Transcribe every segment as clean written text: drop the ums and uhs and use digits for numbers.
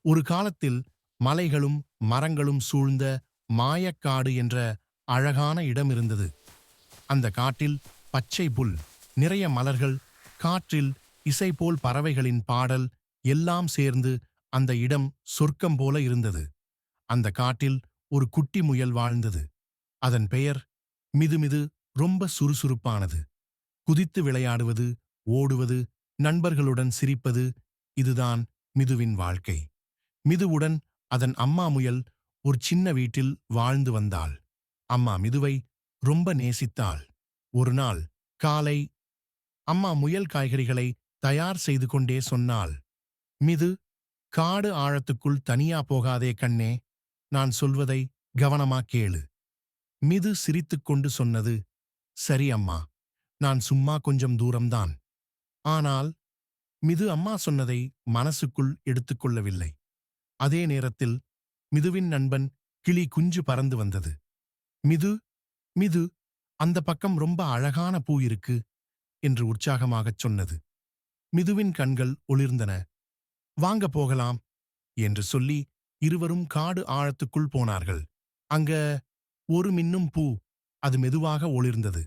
ஒரு காலத்தில் மலைகளும் மரங்களும் சூழ்ந்த மாயக்காடு என்ற அழகான இடம் இருந்தது. அந்த காட்டில் பச்சை புல், நிறைய மலர்கள், காற்றில் இசை போல் பறவைகளின் பாடல் எல்லாம் சேர்ந்து அந்த இடம் சொர்க்கம் போல இருந்தது. அந்த காட்டில் ஒரு குட்டி முயல் வாழ்ந்தது. அதன் பெயர் மிதுமிது. ரொம்ப சுறுசுறுப்பானது. குதித்து விளையாடுவது, ஓடுவது, நண்பர்களுடன் சிரிப்பது, இதுதான் மிதுவின் வாழ்க்கை. மிதுவுடன் அதன் அம்மா முயல் ஒரு சின்ன வீட்டில் வாழ்ந்து வந்தாள். அம்மா மிதுவை ரொம்ப நேசித்தாள். ஒரு நாள் காலை அம்மா முயல் காய்கறிகளை தயார் செய்து கொண்டே சொன்னாள். மிது, காடு ஆழத்துக்குள் தனியா போகாதே கண்ணே, நான் சொல்வதை கவனமா கேளு. மிது சிரித்துக்கொண்டு சொன்னது, சரி அம்மா, நான் சும்மா கொஞ்சம் தூரம்தான். ஆனால் மிது அம்மா சொன்னதை மனசுக்குள் எடுத்துக்கொள்ளவில்லை. அதே நேரத்தில் மிதுவின் நண்பன் கிளி குஞ்சு பறந்து வந்தது. மிது, மிது, அந்த பக்கம் ரொம்ப அழகான பூ இருக்கு என்று உற்சாகமாகச் சொன்னது. மிதுவின் கண்கள் ஒளிர்ந்தன. வாங்க போகலாம் என்று சொல்லி இருவரும் காடு ஆழத்துக்குள் போனார்கள். அங்க ஒரு மின்னும் பூ, அது மெதுவாக ஒளிர்ந்தது.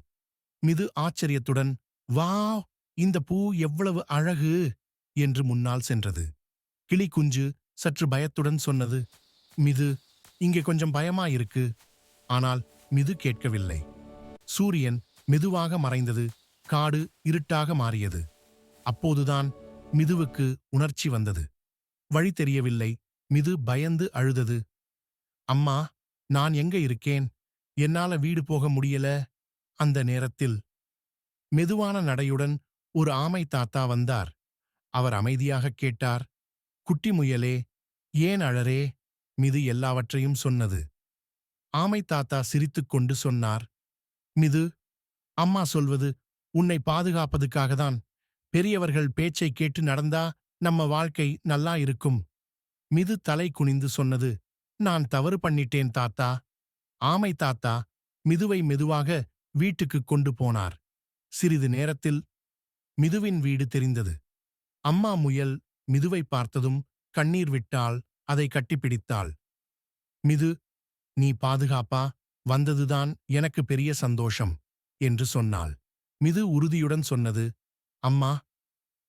மிது ஆச்சரியத்துடன், வாவ், இந்த பூ எவ்வளவு அழகு என்று முன்னால் சென்றது. கிளி குஞ்சு சற்று பயத்துடன் சொன்னது, மிது, இங்கே கொஞ்சம் பயமா இருக்கு. ஆனால் மிது கேட்கவில்லை. சூரியன் மெதுவாக மறைந்தது. காடு இருட்டாக மாறியது. அப்போதுதான் மிதுவுக்கு உணர்ச்சி வந்தது. வழி தெரியவில்லை. மிது பயந்து அழுதது. அம்மா, நான் எங்க இருக்கேன்? என்னால வீடு போக முடியல. அந்த நேரத்தில் மெதுவான நடையுடன் ஒரு ஆமை தாத்தா வந்தார். அவர் அமைதியாக கேட்டார், குட்டி முயலே, ஏன் அழறே? மிது எல்லாவற்றையும் சொன்னது. ஆமை தாத்தா சிரித்துக்கொண்டு சொன்னார், மிது, அம்மா சொல்வது உன்னை பாதுகாப்பதுக்காகத்தான். பெரியவர்கள் பேச்சை கேட்டு நடந்தா நம்ம வாழ்க்கை நல்லா இருக்கும். மிது தலை குனிந்து சொன்னது, நான் தவறு பண்ணிட்டேன் தாத்தா. ஆமை தாத்தா மிதுவை மெதுவாக வீட்டுக்கு கொண்டு போனார். சிறிது நேரத்தில் மிதுவின் வீடு தெரிந்தது. அம்மா முயல் மிதுவை பார்த்ததும் கண்ணீர் விட்டாள். அதை கட்டிப்பிடித்தாள். மிது, நீ பாதுகாப்பா வந்ததுதான் எனக்கு பெரிய சந்தோஷம் என்று சொன்னாள். மிது உறுதியுடன் சொன்னது, அம்மா,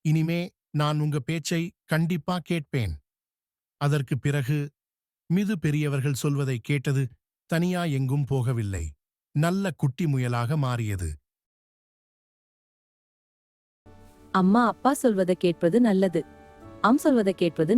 இனிமே நான் உங்க பேச்சை கண்டிப்பா கேட்பேன். அதற்கு பிறகு மிது பெரியவர்கள் சொல்வதை கேட்டது. தனியா எங்கும் போகவில்லை. நல்ல குட்டி முயலாக மாறியது. அம்மா அப்பா சொல்வதை கேட்பது நல்லது. சொல்வதை கேட்பது